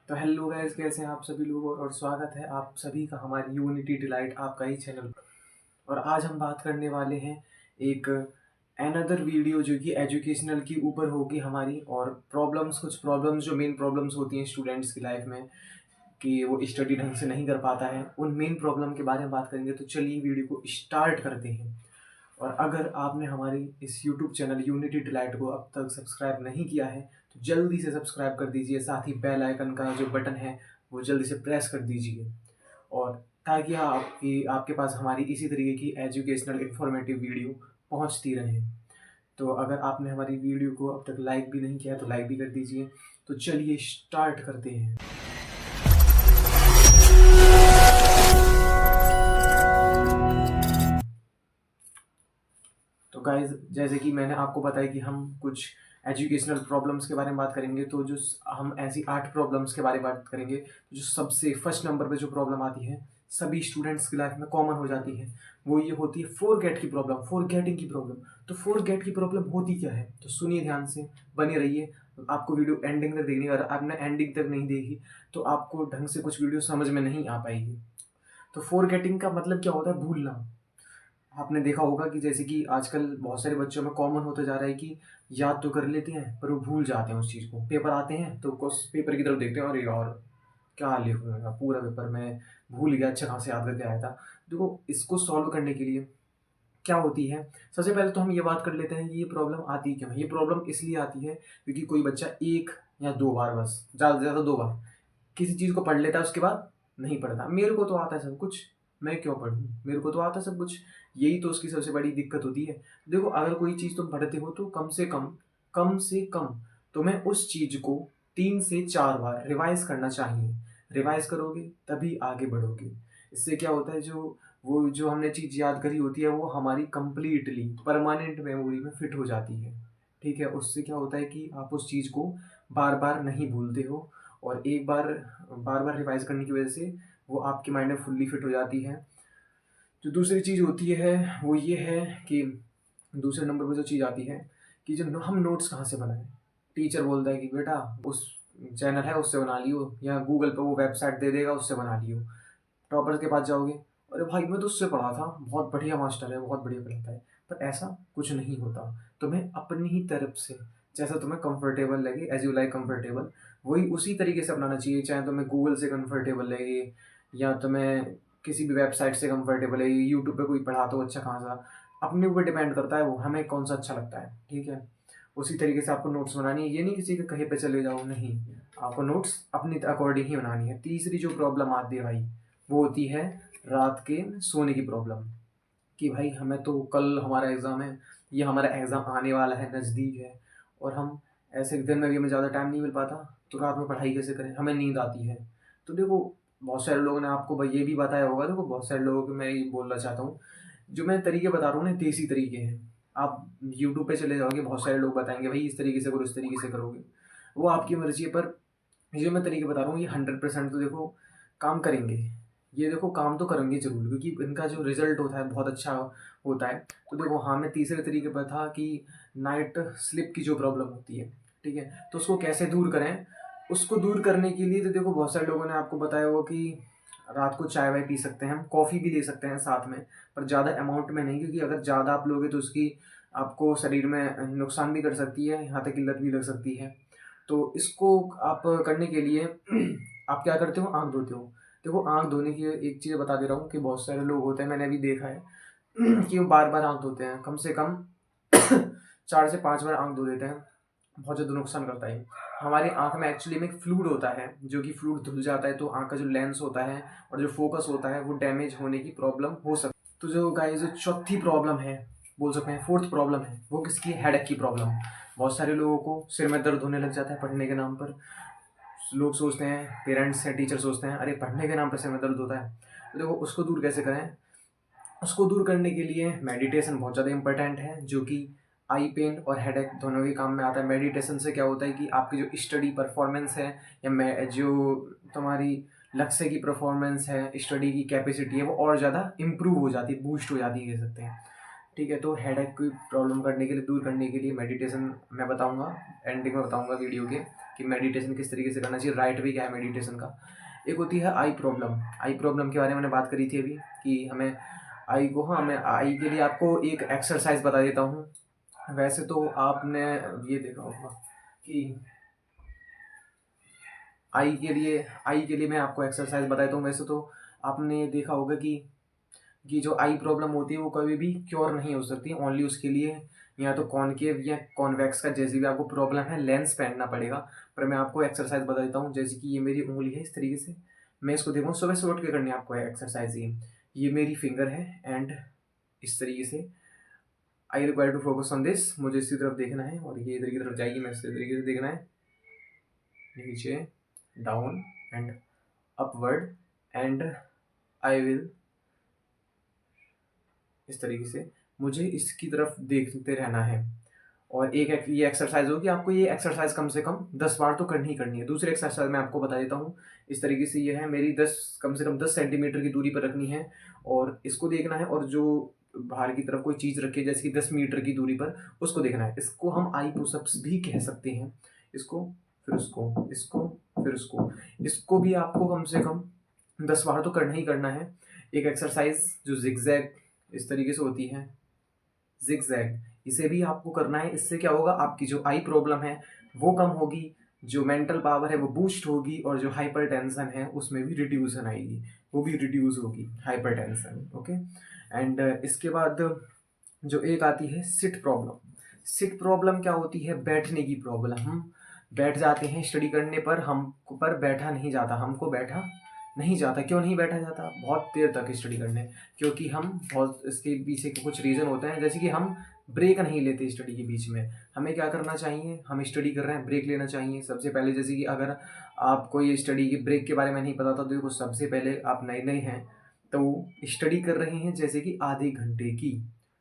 तो hello guys, कैसे हैं आप सभी लोग। और स्वागत है आप सभी का हमारी यूनिटी डिलाइट आपका ही चैनल पर। और आज हम बात करने वाले हैं एक अनदर वीडियो जो कि एजुकेशनल की ऊपर होगी हमारी। और कुछ प्रॉब्लम्स जो मेन प्रॉब्लम्स होती हैं स्टूडेंट्स की लाइफ में कि वो स्टडी ढंग से नहीं कर पाता है, उन मेन प्रॉब्लम के बारे में बात करेंगे। तो चलिए वीडियो को स्टार्ट करते हैं। और अगर आपने हमारी इस यूट्यूब चैनल यूनिटी डिलाइट को अब तक सब्सक्राइब नहीं किया है तो जल्दी से सब्सक्राइब कर दीजिए। साथ ही बेल आइकन का जो बटन है वो जल्दी से प्रेस कर दीजिए, और ताकि आपके पास हमारी इसी तरीके की एजुकेशनल इन्फॉर्मेटिव वीडियो पहुंचती रहे। तो अगर आपने हमारी वीडियो को अब तक लाइक भी नहीं किया तो लाइक भी कर दीजिए। तो चलिए स्टार्ट करते हैं। तो गाइज, जैसे कि मैंने आपको बताया कि हम कुछ एजुकेशनल प्रॉब्लम्स के बारे में बात करेंगे, तो जो हम ऐसी 8 प्रॉब्लम्स के बारे में बात करेंगे। तो जो सबसे फर्स्ट नंबर पे जो प्रॉब्लम आती है, सभी स्टूडेंट्स की लाइफ में कॉमन हो जाती है, वो ये होती है फॉरगेट की प्रॉब्लम, फॉरगेटिंग की प्रॉब्लम। तो फॉरगेट की प्रॉब्लम होती क्या है, तो सुनिए ध्यान से, बने रहिए। आपको वीडियो एंडिंग तक देखनी है। अगर आपने एंडिंग तक नहीं देखी तो आपको ढंग से कुछ वीडियो समझ में नहीं आ पाएगी। तो फॉरगेटिंग का मतलब क्या होता है, भूलना। आपने देखा होगा कि जैसे कि आजकल बहुत सारे बच्चों में कॉमन होता जा रहा है कि याद तो कर लेते हैं पर वो भूल जाते हैं उस चीज़ को। पेपर आते हैं तो उस पेपर की तरफ देखते हैं, अरे यार क्या लिखूंगा, पूरा पेपर मैं भूल गया, अच्छा कहाँ से याद करके आया था। देखो, इसको सॉल्व करने के लिए क्या होती है, सबसे पहले तो हम ये बात कर लेते हैं कि ये प्रॉब्लम आती क्यों है। ये प्रॉब्लम इसलिए आती है क्योंकि कोई बच्चा एक या दो बार, बस ज़्यादा से ज़्यादा 2 बार किसी चीज़ को पढ़ लेता है, उसके बाद नहीं पढ़ता। मेरे को तो आता है सब कुछ, मैं क्यों पढ़ूँ, मेरे को तो आता है सब कुछ। यही तो उसकी सबसे बड़ी दिक्कत होती है। देखो, अगर कोई चीज़ तुम पढ़ते हो तो कम से कम तुम्हें उस चीज़ को 3 से 4 बार रिवाइज करना चाहिए। रिवाइज करोगे तभी आगे बढ़ोगे। इससे क्या होता है, जो हमने चीज़ याद करी होती है वो हमारी कंप्लीटली परमानेंट मेमोरी में फिट हो जाती है। ठीक है, उससे क्या होता है कि आप उस चीज़ को बार बार नहीं भूलते हो, और एक बार बार बार रिवाइज करने की वजह से वो आपके माइंड में फुल्ली फिट हो जाती है। जो दूसरी चीज़ होती है वो ये है कि दूसरे नंबर पर जो चीज़ आती है कि हम नोट्स कहाँ से बनाएं। टीचर बोलता है कि बेटा उस चैनल है उससे बना लियो, या गूगल पे वो वेबसाइट दे देगा उससे बना लियो। टॉपर के पास जाओगे, अरे भाई मैं तो उससे पढ़ा था, बहुत बढ़िया मास्टर है, बहुत बढ़िया पढ़ाता है। पर ऐसा कुछ नहीं होता। तुम्हें अपनी ही तरफ से जैसा तुम्हें कंफर्टेबल लगे, एज यू लाइक कंफर्टेबल, वही उसी तरीके से अपनाना चाहिए। चाहे तुम्हें गूगल से कंफर्टेबल लगे या तुम्हें किसी भी वेबसाइट से कंफर्टेबल है, यूट्यूब पे कोई पढ़ाता हो अच्छा खासा, अपने ऊपर डिपेंड करता है वो हमें कौन सा अच्छा लगता है। ठीक है, उसी तरीके से आपको नोट्स बनानी है। ये नहीं किसी के कहीं पे चले जाओ, नहीं, आपको नोट्स अपनी अकॉर्डिंग ही बनानी है। तीसरी जो प्रॉब्लम आती है भाई, वो होती है रात के सोने की प्रॉब्लम। कि भाई हमें तो कल हमारा एग्ज़ाम है, ये हमारा एग्ज़ाम आने वाला है, नज़दीक है, और हम ऐसे दिन में भी हमें ज़्यादा टाइम नहीं मिल पाता, तो रात में पढ़ाई कैसे करें, हमें नींद आती है। तो देखो, बहुत सारे लोगों ने आपको भाई ये भी बताया होगा। देखो, बहुत सारे लोगों को मैं ये बोलना चाहता हूँ, जो मैं तरीके बता रहा हूँ ना, देसी तरीके हैं। आप यूट्यूब पे चले जाओगे, बहुत सारे लोग बताएंगे भाई इस तरीके से करो, इस तरीके से करोगे, वो आपकी मर्जी है। पर ये जो मैं तरीके बता रहा हूँ ये 100% तो देखो काम करेंगे। ये देखो काम तो करेंगे ज़रूर, क्योंकि इनका जो रिज़ल्ट होता है बहुत अच्छा होता है। तो देखो, हाँ, मैं तीसरे तरीके पर था कि नाइट स्लिप की जो प्रॉब्लम होती है, ठीक है, तो उसको कैसे दूर करें। उसको दूर करने के लिए तो देखो, बहुत सारे लोगों ने आपको बताया होगा कि रात को चाय वाय पी सकते हैं हम, कॉफ़ी भी ले सकते हैं साथ में, पर ज़्यादा अमाउंट में नहीं, क्योंकि अगर ज़्यादा आप लोगे तो उसकी आपको शरीर में नुकसान भी कर सकती है, यहाँ तक कि लत भी लग सकती है। तो इसको आप करने के लिए आप क्या करते हो, आँख धोते हो। देखो, आँख धोने की एक चीज़ बता दे रहा हूँ कि बहुत सारे लोग होते हैं, मैंने भी देखा है कि वो बार-बार आँख धोते हैं, कम से कम 4 से 5 बार आँख धो देते हैं। बहुत ज़्यादा नुकसान करता है। हमारी आँख में एक्चुअली में एक फ्लूइड होता है, जो कि फ्लूइड धुल जाता है तो आँख का जो लेंस होता है और जो फोकस होता है वो डैमेज होने की प्रॉब्लम हो सकती है। तो जो गाइस, जो चौथी प्रॉब्लम है, बोल सकते हैं फोर्थ प्रॉब्लम है, वो किसकी, हेडेक की प्रॉब्लम। बहुत सारे लोगों को सिर में दर्द होने लग जाता है पढ़ने के नाम पर। लोग सोचते हैं, पेरेंट्स या टीचर सोचते हैं, अरे पढ़ने के नाम पर सिर में दर्द होता है। तो देखो, उसको दूर कैसे करें। उसको दूर करने के लिए मेडिटेशन बहुत ज़्यादा इंपॉर्टेंट है, जो कि आई पेन और हेडेक दोनों के काम में आता है। मेडिटेशन से क्या होता है कि आपकी जो स्टडी परफॉर्मेंस है, या जो तुम्हारी लक्ष्य की परफॉर्मेंस है, स्टडी की कैपेसिटी है, वो और ज़्यादा इम्प्रूव हो जाती है, बूस्ट हो जाती है, कह सकते हैं। ठीक है, तो हेडेक की प्रॉब्लम करने के लिए, दूर करने के लिए मेडिटेशन मैं बताऊंगा, एंडिंग में बताऊंगा वीडियो के। कि मेडिटेशन किस तरीके से करना चाहिए, राइट वे क्या है मेडिटेशन का। एक होती है आई प्रॉब्लम। आई प्रॉब्लम के बारे में मैंने बात करी थी अभी कि हमें आई को, हाँ मैं आई के लिए आपको एक एक्सरसाइज बता देता हूँ। वैसे तो आपने ये देखा होगा कि आई के लिए मैं आपको एक्सरसाइज बता देता हूँ। वैसे तो आपने देखा होगा कि जो आई प्रॉब्लम होती है वो कभी भी क्योर नहीं हो सकती। ओनली उसके लिए या तो कॉनकेव या कॉन्वेक्स का जैसे भी आपको प्रॉब्लम है लेंस पहनना पड़ेगा। पर मैं आपको एक्सरसाइज बता देता हूँ। जैसे कि ये मेरी उंगली है, इस तरीके से मैं इसको देखूँ, सुबह से उठ के करनी है आपको एक्सरसाइज। ये मेरी फिंगर है एंड इस तरीके से I require to focus on this, मुझे इसी तरफ देखना है और ये इधर की तरफ जाएगी, मैं इसी तरीके से देखना है, नीचे down and upward and I will, इस तरीके से मुझे इसकी तरफ देखते रहना है। और एक ये एक्सरसाइज होगी, आपको ये एक्सरसाइज कम से कम 10 बार तो करनी ही करनी है। दूसरी एक्सरसाइज मैं आपको बता देता हूँ। इस तरीके से ये है मेरी कम से कम 10 सेंटीमीटर की दूरी पर रखनी है और इसको देखना है, और जो बाहर की तरफ कोई चीज़ रखी है जैसे कि 10 मीटर की दूरी पर, उसको देखना है। इसको हम आई पुशअप्स भी कह सकते हैं। इसको फिर उसको, इसको फिर उसको, इसको भी आपको कम से कम 10 बार तो करना ही करना है। एक एक्सरसाइज जो जिगजैग इस तरीके से होती है, जिगजैग, इसे भी आपको करना है। इससे क्या होगा, आपकी जो आई प्रॉब्लम है वो कम होगी, जो मेंटल पावर है वो बूस्ट होगी, और जो हाइपर टेंशन है उसमें भी रिड्यूसन आएगी, वो भी रिड्यूस होगी हाइपर टेंशन। ओके। एंड इसके बाद जो एक आती है सिट प्रॉब्लम। सिट प्रॉब्लम क्या होती है, बैठने की प्रॉब्लम। हम बैठ जाते हैं स्टडी करने पर, हम पर बैठा नहीं जाता, हमको बैठा नहीं जाता। क्यों नहीं बैठा जाता बहुत देर तक स्टडी करने, क्योंकि हम बहुत, इसके पीछे के कुछ रीज़न होते हैं। जैसे कि हम ब्रेक नहीं लेते स्टडी के बीच में। हमें क्या करना चाहिए, हम स्टडी कर रहे हैं, ब्रेक लेना चाहिए सबसे पहले। जैसे कि अगर आपको ये स्टडी के ब्रेक के बारे में नहीं पता था, तो देखो सबसे पहले आप नए नए हैं तो स्टडी कर रहे हैं जैसे कि आधे घंटे की,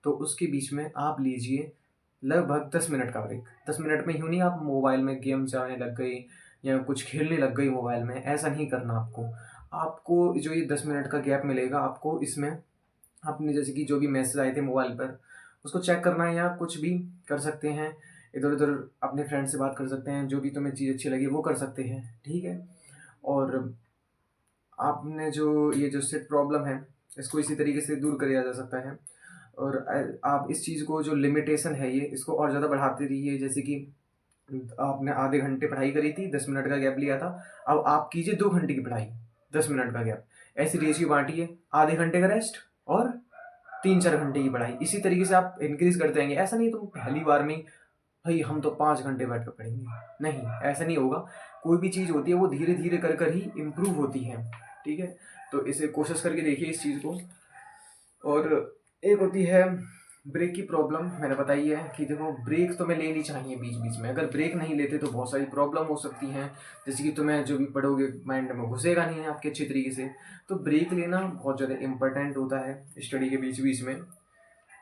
तो उसके बीच में आप लीजिए लगभग 10 मिनट का ब्रेक। 10 मिनट में यूँ नहीं आप मोबाइल में गेम चलाने लग गए या कुछ खेलने लग गई मोबाइल में, ऐसा नहीं करना आपको। आपको जो ये 10 मिनट का गैप मिलेगा, आपको इसमें अपने जैसे कि जो भी मैसेज आए थे मोबाइल पर उसको चेक करना है, या कुछ भी कर सकते हैं, इधर उधर अपने फ्रेंड से बात कर सकते हैं, जो भी तुम्हें चीज़ अच्छी लगी वो कर सकते हैं, ठीक है। और आपने जो ये जो सिट प्रॉब्लम है इसको इसी तरीके से दूर किया जा सकता है। और आप इस चीज़ को, जो लिमिटेशन है ये, इसको और ज़्यादा बढ़ाते रहिए। जैसे कि आपने आधे घंटे पढ़ाई करी थी, 10 मिनट का गैप लिया था, अब आप कीजिए 2 घंटे की पढ़ाई, 10 मिनट का गैप। ऐसी रेशियो बांटिए, आधे घंटे का रेस्ट और 3-4 घंटे की पढ़ाई। इसी तरीके से आप इंक्रीज करते रहेंगे। ऐसा नहीं तुम पहली बार में भाई हम तो 5 घंटे बैठ कर पढ़ेंगे, नहीं, ऐसा नहीं होगा। कोई भी चीज़ होती है वो धीरे धीरे कर ही इम्प्रूव होती है, ठीक है। तो इसे कोशिश करके देखिए इस चीज़ को। और एक होती है ब्रेक की प्रॉब्लम, मैंने बताई है कि देखो ब्रेक तो मैं लेनी चाहिए बीच बीच में। अगर ब्रेक नहीं लेते तो बहुत सारी प्रॉब्लम हो सकती हैं, जैसे कि तुम्हें जो भी पढ़ोगे माइंड में घुसेगा नहीं है आपके अच्छे तरीके से। तो ब्रेक लेना बहुत ज़्यादा इम्पोर्टेंट होता है स्टडी के बीच बीच में।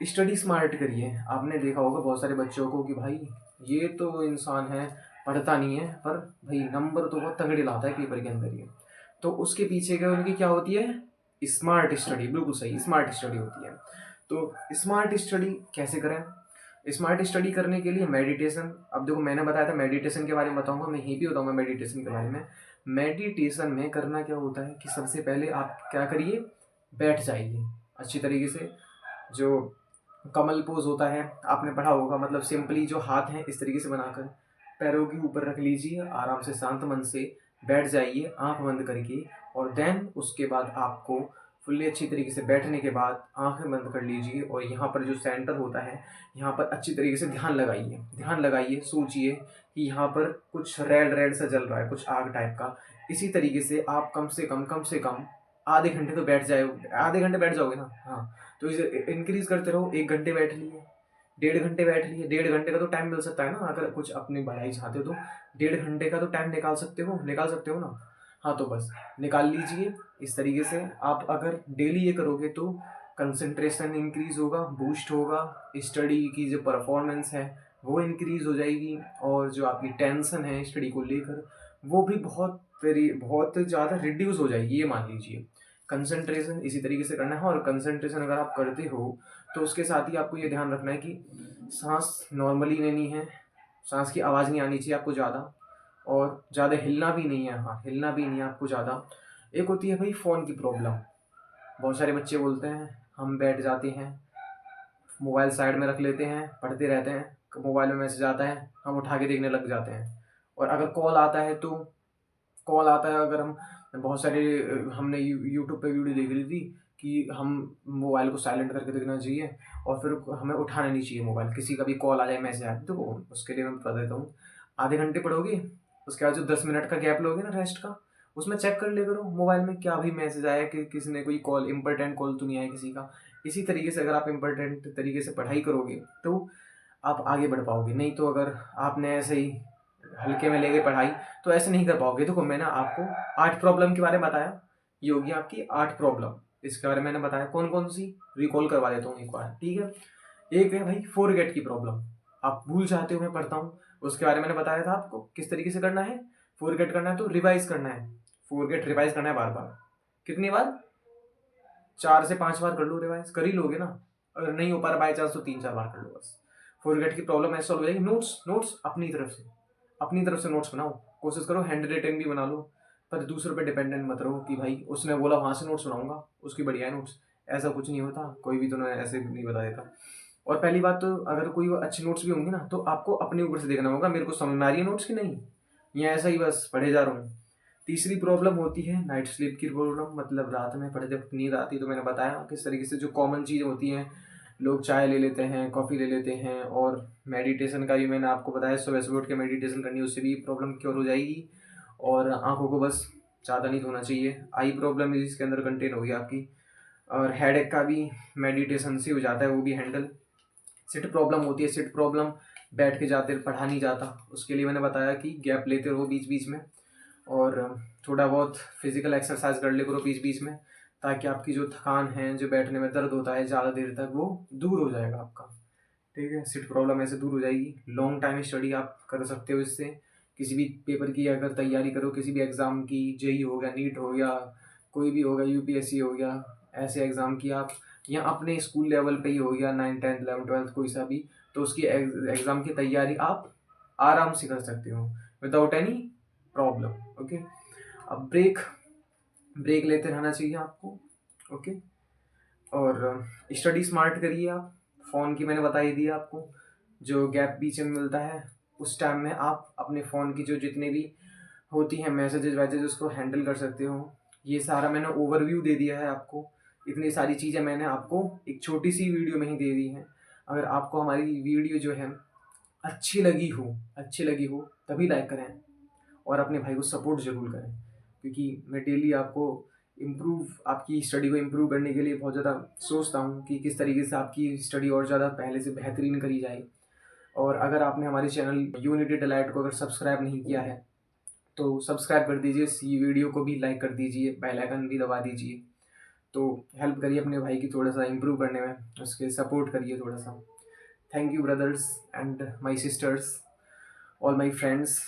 स्टडी स्मार्ट करिए। आपने देखा होगा बहुत सारे बच्चों को कि भाई ये तो इंसान है पढ़ता नहीं है, पर भाई नंबर तो बहुत तगड़े लाता है पेपर के अंदर ये। तो उसके पीछे क्या उनकी क्या होती है, स्मार्ट स्टडी। बिल्कुल सही, स्मार्ट स्टडी होती है। तो स्मार्ट स्टडी कैसे करें, स्मार्ट स्टडी करने के लिए मेडिटेशन। अब देखो मैंने बताया था मेडिटेशन के बारे में बताऊंगा, मैं यहीं भी बताऊंगा मेडिटेशन के बारे में। मेडिटेशन में करना क्या होता है कि सबसे पहले आप क्या करिए, बैठ जाइए अच्छी तरीके से। जो कमल पोज होता है आपने पढ़ा होगा, मतलब सिंपली जो हाथ हैं इस तरीके से बनाकर पैरों के ऊपर रख लीजिए, आराम से शांत मन से बैठ जाइए आंख बंद करके। और देन उसके बाद आपको फुल्ली अच्छी तरीके से बैठने के बाद आंखें बंद कर लीजिए, और यहाँ पर जो सेंटर होता है यहाँ पर अच्छी तरीके से ध्यान लगाइए। ध्यान लगाइए, सोचिए कि यहाँ पर कुछ रेड रेड सा जल रहा है, कुछ आग टाइप का। इसी तरीके से आप कम से कम आधे घंटे तो बैठ जाए, आधे घंटे बैठ जाओगे ना, हाँ। तो इसे इंक्रीज करते रहो, 1 घंटे बैठ लिए, 1.5 घंटे बैठ लिए। 1.5 घंटे का तो टाइम मिल सकता है ना, अगर कुछ अपनी बढ़ाई चाहते हो तो 1.5 घंटे का तो टाइम निकाल सकते हो ना। हाँ तो बस निकाल लीजिए। इस तरीके से आप अगर डेली ये करोगे तो कंसंट्रेशन इंक्रीज होगा, बूस्ट होगा, स्टडी की जो परफॉर्मेंस है वो इंक्रीज हो जाएगी, और जो आपकी टेंशन है स्टडी को लेकर वो भी बहुत ज़्यादा रिड्यूस हो जाएगी, ये मान लीजिए। कंसंट्रेशन इसी तरीके से करना है, और कंसंट्रेशन अगर आप करते हो तो उसके साथ ही आपको ये ध्यान रखना है कि सांस नॉर्मली लेनी है, सांस की आवाज़ नहीं आनी चाहिए आपको ज़्यादा, और ज़्यादा हिलना भी नहीं है, हाँ हिलना भी नहीं है आपको ज़्यादा। एक होती है भाई फ़ोन की प्रॉब्लम। बहुत सारे बच्चे बोलते हैं हम बैठ जाते हैं, मोबाइल साइड में रख लेते हैं, पढ़ते रहते हैं, मोबाइल में मैसेज आता है, हम उठा के देखने लग जाते हैं। और अगर कॉल आता है तो कॉल आता है, अगर हम बहुत सारे हमने यूट्यूब पे वीडियो देख ली थी कि हम मोबाइल को साइलेंट करके देखना चाहिए और फिर हमें उठाना नहीं चाहिए मोबाइल, किसी का भी कॉल आ जाए, मैसेज आए तो उसके लिए मैं बता देता हूँ। आधे घंटे पढ़ोगे, उसके बाद जो 10 मिनट का गैप लोगे ना रेस्ट का, उसमें चेक कर लिया करो मोबाइल में क्या भी मैसेज आया कि किसी ने कोई कॉल, इंपॉर्टेंट कॉल तो नहीं आया किसी का। इसी तरीके से अगर आप इंपॉर्टेंट तरीके से पढ़ाई करोगे तो आप आगे बढ़ पाओगे। नहीं तो अगर आपने ऐसे ही हल्के में लेके पढ़ाई तो ऐसे नहीं कर पाओगे। देखो मैंने आपको 8 प्रॉब्लम के बारे में बताया, ये होगी आपकी 8 प्रॉब्लम। इसके बारे में मैंने बताया कौन कौन सी, रिकॉल करवा देता हूँ एक बार, ठीक है। एक है भाई फोरगेट की प्रॉब्लम, आप भूल जाते हो, मैं पढ़ता हूँ, उसके बारे में मैंने बताया था आपको किस तरीके से करना है। फोरगेट करना है तो रिवाइज करना है, फोरगेट रिवाइज करना है बार बार। कितनी बार? 4 से 5 बार कर लो, रिवाइज कर ही लोगे ना। अगर नहीं हो पा रहा बाई चांस तो 3-4 बार कर लो बस। फोरगेट की प्रॉब्लम ऐसे सॉल्व हो जाएगी। नोट्स नोट्स अपनी तरफ से नोट्स बनाओ, कोशिश करो हैंड रिटेन भी बना लो, पर दूसरों पे डिपेंडेंट मत रहो कि भाई उसने बोला वहाँ से नोट्स बनाऊंगा, उसकी बढ़िया है नोट्स। ऐसा कुछ नहीं होता, कोई भी तुम्हें ऐसे नहीं बता देता। और पहली बात तो अगर कोई अच्छे नोट्स भी होंगे ना तो आपको अपने ऊपर से देखना होगा, मेरे को समझ में आ रही है नोट्स की नहीं, या ऐसा ही बस पढ़े जा रहा हूँ। तीसरी प्रॉब्लम होती है नाइट स्लीप की प्रॉब्लम, मतलब रात में पढ़ते वक्त नींद आती है। तो मैंने बताया किस तरीके से जो कॉमन चीज़ होती हैं, लोग चाय ले लेते हैं, कॉफ़ी ले लेते हैं, और मेडिटेशन का भी मैंने आपको बताया, सुबह सुबह उठ के मेडिटेशन करनी है, उससे भी प्रॉब्लम क्योर हो जाएगी। और आंखों को बस ज़्यादा नहीं धोना चाहिए, आई प्रॉब्लम इसके अंदर कंटेन होगी आपकी। और हेडेक का भी मेडिटेशन से हो जाता है, वो भी हैंडल। सिट प्रॉब्लम होती है, सिट प्रॉब्लम बैठ के जाते पढ़ा नहीं जाता, उसके लिए मैंने बताया कि गैप लेते रहो बीच बीच में, और थोड़ा बहुत फिजिकल एक्सरसाइज कर ले करो बीच बीच में, ताकि आपकी जो थकान है, जो बैठने में दर्द होता है ज़्यादा देर तक, वो दूर हो जाएगा आपका, ठीक है। सिट प्रॉब्लम ऐसे दूर हो जाएगी। लॉन्ग टाइम स्टडी आप कर सकते हो इससे। किसी भी पेपर की अगर तैयारी करो, किसी भी एग्ज़ाम की, जेई हो गया, नीट हो गया, कोई भी हो गया, यूपीएससी हो गया, ऐसे एग्ज़ाम की आप, या अपने स्कूल लेवल पे ही हो गया, 9th 10th 11th 12th कोई सा भी, तो उसकी एग्ज़ाम की तैयारी आप आराम से कर सकते हो विदाउट एनी प्रॉब्लम, ओके। अब ब्रेक ब्रेक लेते रहना चाहिए आपको, ओके। और स्टडी स्मार्ट करिए आप। फ़ोन की मैंने बता ही दी आपको, जो गैप बीच में मिलता है उस टाइम में आप अपने फ़ोन की जो जितने भी होती हैं मैसेजेस वैसेज उसको हैंडल कर सकते हो। ये सारा मैंने ओवरव्यू दे दिया है आपको, इतनी सारी चीज़ें मैंने आपको एक छोटी सी वीडियो में ही दे दी हैं। अगर आपको हमारी वीडियो जो है अच्छी लगी हो तभी लाइक करें, और अपने भाई को सपोर्ट ज़रूर करें, क्योंकि मैं डेली आपको आपकी स्टडी को इम्प्रूव करने के लिए बहुत ज़्यादा सोचता हूँ कि किस तरीके से आपकी स्टडी और ज़्यादा पहले से बेहतरीन करी जाए। और अगर आपने हमारे चैनल यूनिटी डिलाइट को अगर सब्सक्राइब नहीं किया है तो सब्सक्राइब कर दीजिए, इस वीडियो को भी लाइक कर दीजिए, बेल आइकन भी दबा दीजिए। तो हेल्प करिए अपने भाई की थोड़ा सा इम्प्रूव करने में, उसके सपोर्ट करिए थोड़ा सा। Thank you brothers and my sister's, all my friends,